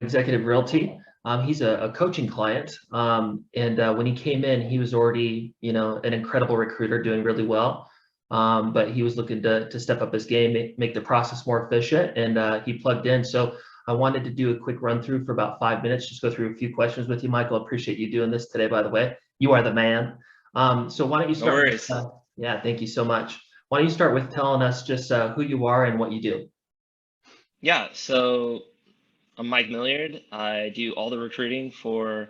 Executive Realty. He's a coaching client. When he came in, he was already, an incredible recruiter doing really well. But he was looking to step up his game, make the process more efficient, and he plugged in. So I wanted to do a quick run through for about 5 minutes, just go through a few questions with you, Michael. I appreciate you doing this today, by the way. You are the man. So why don't you No start? worries. Yeah, thank you so much. Why don't you start with telling us just who you are and what you do? Yeah, so I'm Mike Milliard. I do all the recruiting for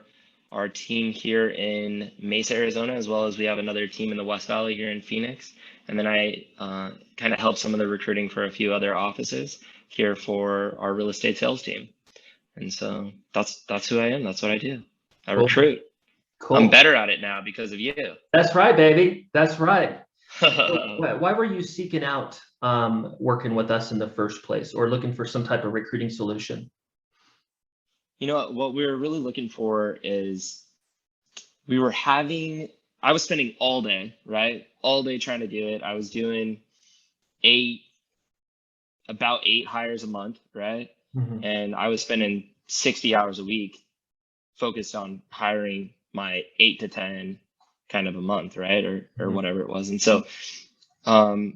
our team here in Mesa, Arizona, as well as we have another team in the West Valley here in Phoenix. And then I kind of help some of the recruiting for a few other offices here for our real estate sales team. And so that's who I am. That's what I do. I Cool. recruit. I'm Cool. better at it now because of you. That's right, baby. That's right. Why were you seeking out working with us in the first place, or looking for some type of recruiting solution? You know what we were really looking for is I was spending all day, right? All day trying to do it. I was doing about 8 hires a month, right? Mhm. And I was spending 60 hours a week focused on hiring my 8 to 10 kind of a month, right? Or Mhm. whatever it was. And so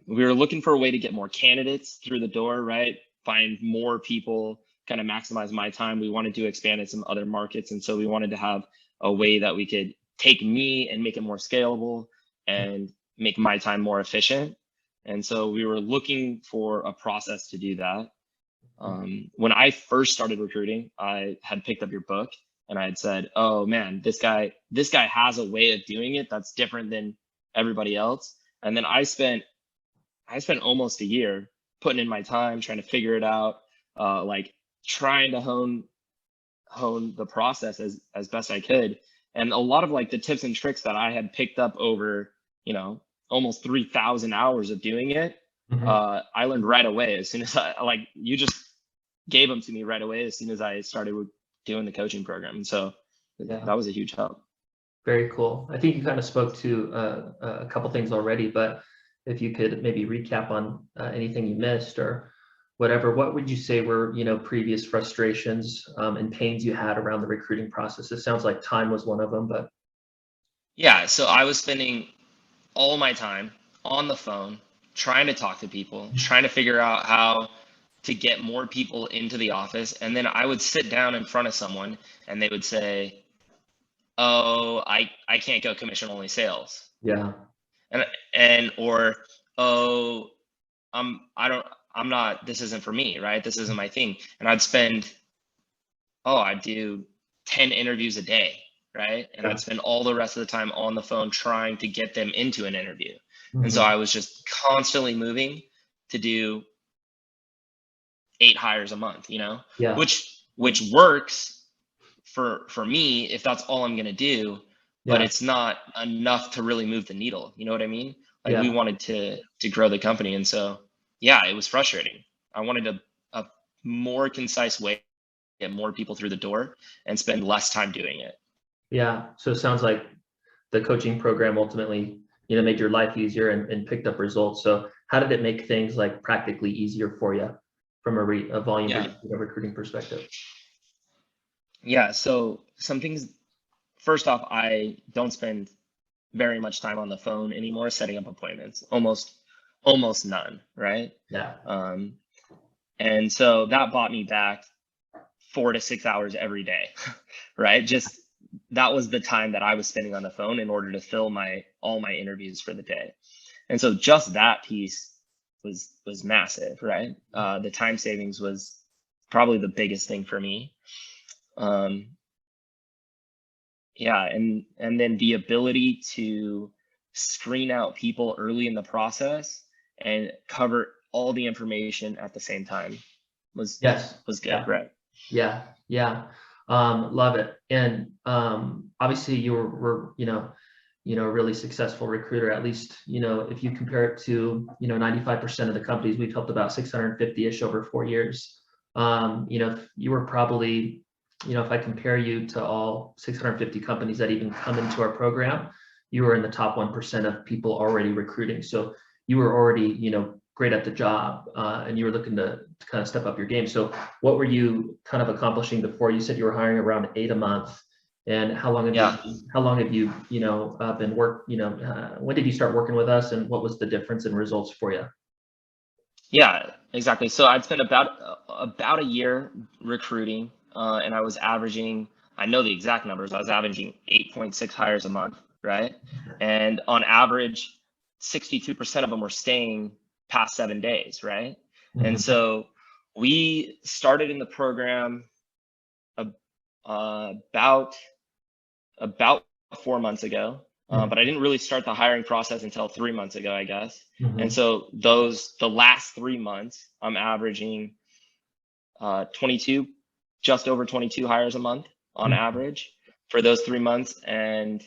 we were looking for a way to get more candidates through the door, right? Find more people, kind of maximize my time. We wanted to expand in some other markets. And so we wanted to have a way that we could take me and make it more scalable and make my time more efficient. And so we were looking for a process to do that. When I first started recruiting, I had picked up your book and I had said, "Oh man, this guy has a way of doing it that's different than everybody else." And then I spent almost a year putting in my time, trying to figure it out, like trying to hone the process as best I could. And a lot of like the tips and tricks that I had picked up over, almost 3,000 hours of doing it, Mhm. I learned right away as soon as you just gave them to me right away as soon as I started doing the coaching program. And so Yeah, that was a huge help. very cool. I think you kind of spoke to a couple things already, but if you could maybe recap on anything you missed or whatever, what would you say were, previous frustrations and pains you had around the recruiting process? It sounds like time was one of them, but Yeah. So I was spending all my time on the phone trying to talk to people, trying to figure out how to get more people into the office. And then I would sit down in front of someone and they would say, "Oh, I can't go commission only sales." yeah, Or, "Oh, I don't I'm not this isn't for me, right? This isn't my thing." And I'd do 10 interviews a day, right? And yeah. I'd spend all the rest of the time on the phone trying to get them into an interview. And so Mhm. I was just constantly moving to do 8 hires a month, Yeah, which works for me if that's all I'm gonna do, but yeah, it's not enough to really move the needle. You know what I mean? Like we yeah. wanted to grow the company, and so yeah, it was frustrating. I wanted a more concise way to get more people through the door and spend less time doing it. Yeah. So it sounds like the coaching program ultimately, made your life easier and picked up results. So how did it make things like practically easier for you from a volume Yeah, recruiting perspective? yeah. So some things. First off, I don't spend very much time on the phone anymore setting up appointments. Almost none, right? Yeah. Um, and so that bought me back 4 to 6 hours every day, right? Just that was the time that I was spending on the phone in order to fill all my interviews for the day. And so just that piece was massive, right? The time savings was probably the biggest thing for me. Um, yeah, and then the ability to screen out people early in the process and cover all the information at the same time was Yes. was good, Yeah. right? Yeah. Yeah. Love it. And obviously you were a really successful recruiter, at least, if you compare it to, 95% of the companies we've helped, about 650-ish over 4 years. You were probably, if I compare you to all 650 companies that even come into our program, you were in the top 1% of people already recruiting. So you were already, great at the job, and you were looking to kind of step up your game. So what were you kind of accomplishing before? You said you were hiring around 8 a month. And how long have Yeah. you, been when did you start working with us, and what was the difference in results for you? Yeah, exactly. So I'd spent about a year recruiting, and I was averaging, I know the exact numbers, I was averaging 8.6 hires a month, right? And on average, 62% of them were staying past 7 days, right? And Mhm. so we started in the program about 4 months ago, but I didn't really start the hiring process until 3 months ago, I guess. And Mhm. so the last 3 months, I'm averaging 22, just over 22 hires a month on Mhm. average for those 3 months, and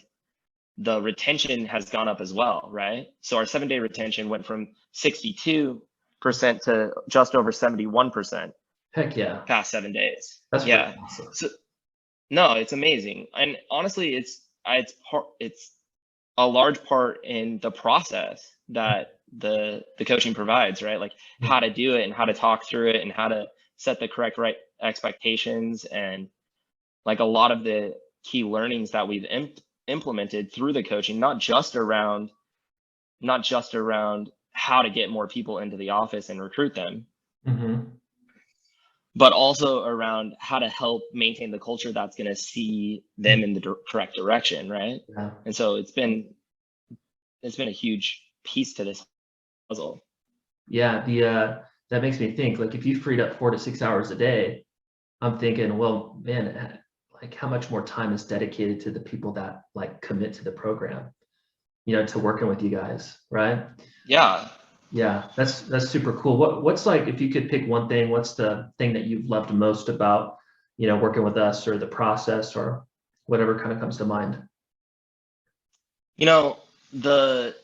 the retention has gone up as well, right? So our 7-day retention went from 62% to just over 71% Heck yeah. past 7 days. That's Yeah. freaking awesome. So no, it's amazing, and honestly, it's a large part in the process that the coaching provides, right? Like how to do it and how to talk through it and how to set the correct right expectations, and like a lot of the key learnings that we've implemented through the coaching, not just around how to get more people into the office and recruit them, Mhm. but also around how to help maintain the culture that's going to see them in the correct direction, right? Yeah. And so it's been a huge piece to this puzzle. Yeah, that makes me think, like, if you freed up 4 to 6 hours a day, I'm thinking, well, man, like, how much more time is dedicated to the people that, like, commit to the program, to working with you guys, right? Yeah. Yeah, that's super cool. What's like, if you could pick one thing, what's the thing that you've loved most about, working with us, or the process, or whatever kind of comes to mind? You know, the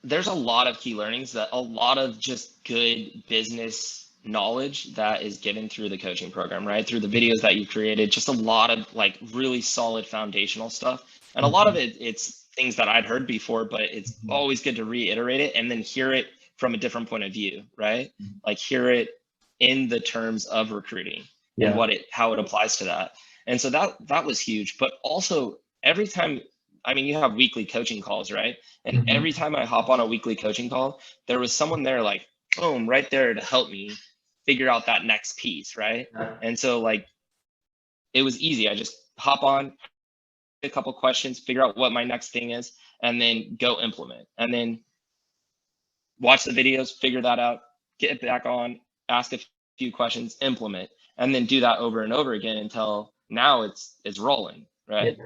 there's a lot of key learnings, that a lot of just good business knowledge that is given through the coaching program, right? Through the videos that you created, just a lot of like really solid foundational stuff. And a lot of Mhm. it's things that I'd heard before, but it's Mhm. always good to reiterate it and then hear it from a different point of view, right? Like hear it in the terms of recruiting and Yeah. how it applies to that. And so that was huge. But also every time, I mean, you have weekly coaching calls, right? And Mhm. every time I hop on a weekly coaching call, there was someone there like, boom, right there to help me figure out that next piece, right? Yeah. And so like it was easy. I just hop on, a couple questions, figure out what my next thing is, and then go implement. And then watch the videos, figure that out, get back on, ask a few questions, implement, and then do that over and over again until now it's rolling, Yeah. right?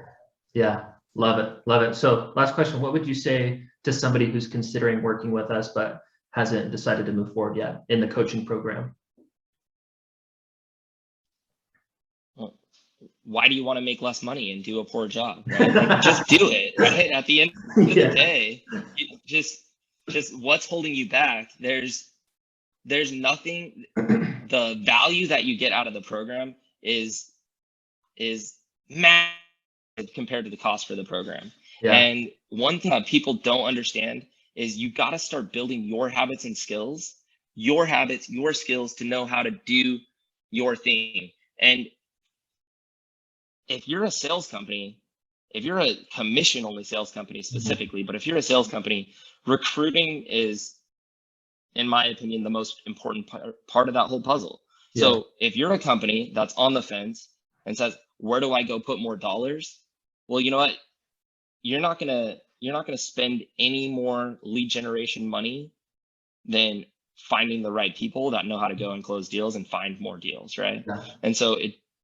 Yeah. Love it. Love it. So last question, what would you say to somebody who's considering working with us but hasn't decided to move forward yet in the coaching program? Well, why do you want to make less money and do a poor job, right? Like just do it, right? At the end of the Yeah. day, just what's holding you back? There's nothing. The value that you get out of the program is massive compared to the cost for the program. Yeah. And one thing that people don't understand is you got to start building your habits and skills, your habits, your skills to know how to do your thing. And if you're a sales company, if you're a commission only sales company Mhm. specifically, but if you're a sales company, recruiting is, in my opinion, the most important part of that whole puzzle. Yeah. So if you're a company that's on the fence and says, where do I go put more dollars? Well, you know what? You're not gonna spend any more lead generation money than finding the right people that know how to go and close deals and find more deals, right? Yeah. And so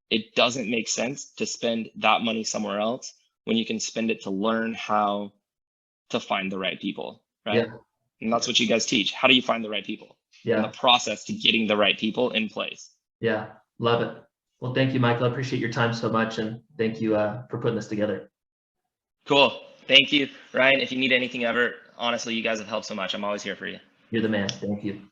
it doesn't make sense to spend that money somewhere else when you can spend it to learn how to find the right people, right? Yeah. And that's what you guys teach. How do you find the right people? And the Yeah. process to getting the right people in place. Yeah. Love it. Well, thank you, Michael. I appreciate your time so much, and thank you for putting this together. Cool. Thank you, Ryan. If you need anything ever, honestly, you guys have helped so much. I'm always here for you. You're the man. Thank you.